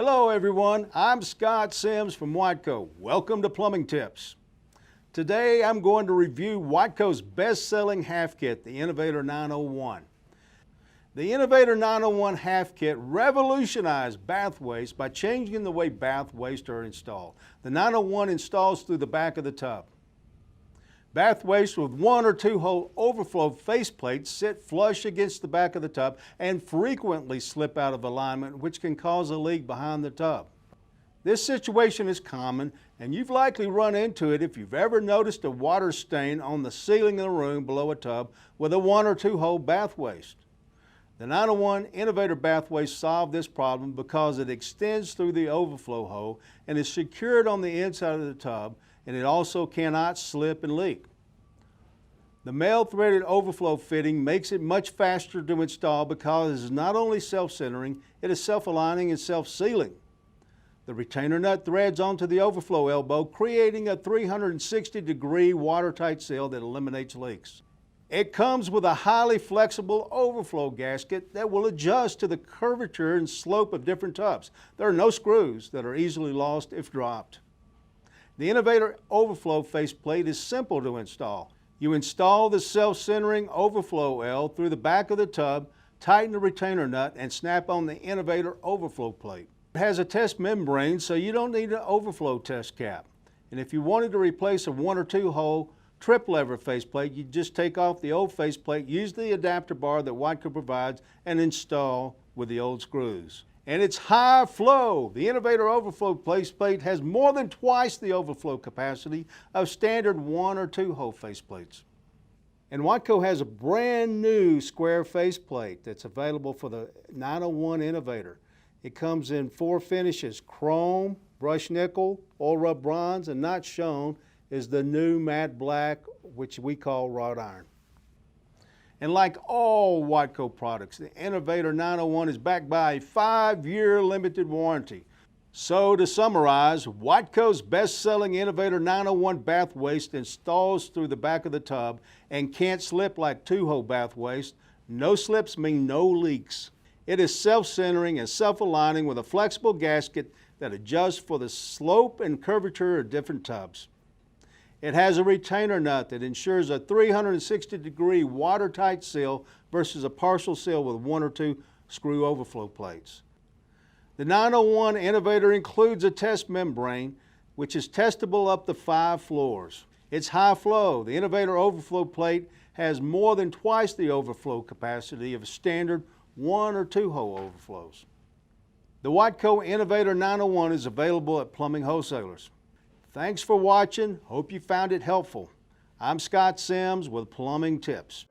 Hello everyone, I'm Scott Sims from Watco. Welcome to Plumbing Tips. Today I'm going to review Watco's best-selling half kit, the Innovator 901. The Innovator 901 half kit revolutionized bath waste by changing the way bath waste are installed. The 901 installs through the back of the tub. Bath waste with 1 or 2 hole overflow faceplates sit flush against the back of the tub and frequently slip out of alignment, which can cause a leak behind the tub. This situation is common, and you've likely run into it if you've ever noticed a water stain on the ceiling of the room below a tub with a 1 or 2 hole bath waste. The 901 Innovator bath waste solved this problem because it extends through the overflow hole and is secured on the inside of the tub, and it also cannot slip and leak. The male threaded overflow fitting makes it much faster to install because it is not only self-centering, it is self-aligning and self-sealing. The retainer nut threads onto the overflow elbow, creating a 360-degree watertight seal that eliminates leaks. It comes with a highly flexible overflow gasket that will adjust to the curvature and slope of different tubs. There are no screws that are easily lost if dropped. The Innovator overflow faceplate is simple to install. You install the self-centering overflow L through the back of the tub, tighten the retainer nut, and snap on the Innovator overflow plate. It has a test membrane, so you don't need an overflow test cap. And if you wanted to replace a 1 or 2 hole trip lever faceplate, you just take off the old faceplate, use the adapter bar that Watco provides, and install with the old screws. And it's high flow. The Innovator overflow faceplate has more than twice the overflow capacity of standard 1 or 2 hole faceplates. And Watco has a brand new square faceplate that's available for the 901 Innovator. It comes in 4 finishes: chrome, brushed nickel, oil rub bronze, and not shown is the new matte black, which we call wrought iron. And like all Watco products, the Innovator 901 is backed by a 5-year limited warranty. So to summarize, Watco's best-selling Innovator 901 bath waste installs through the back of the tub and can't slip like 2-hole bath waste. No slips mean no leaks. It is self-centering and self-aligning with a flexible gasket that adjusts for the slope and curvature of different tubs. It has a retainer nut that ensures a 360-degree watertight seal versus a partial seal with 1 or 2 screw overflow plates. The 901 Innovator includes a test membrane, which is testable up to 5 floors. It's high flow. The Innovator overflow plate has more than twice the overflow capacity of standard 1 or 2 hole overflows. The Watco Innovator 901 is available at plumbing wholesalers. Thanks for watching. Hope you found it helpful. I'm Scott Sims with Plumbing Tips.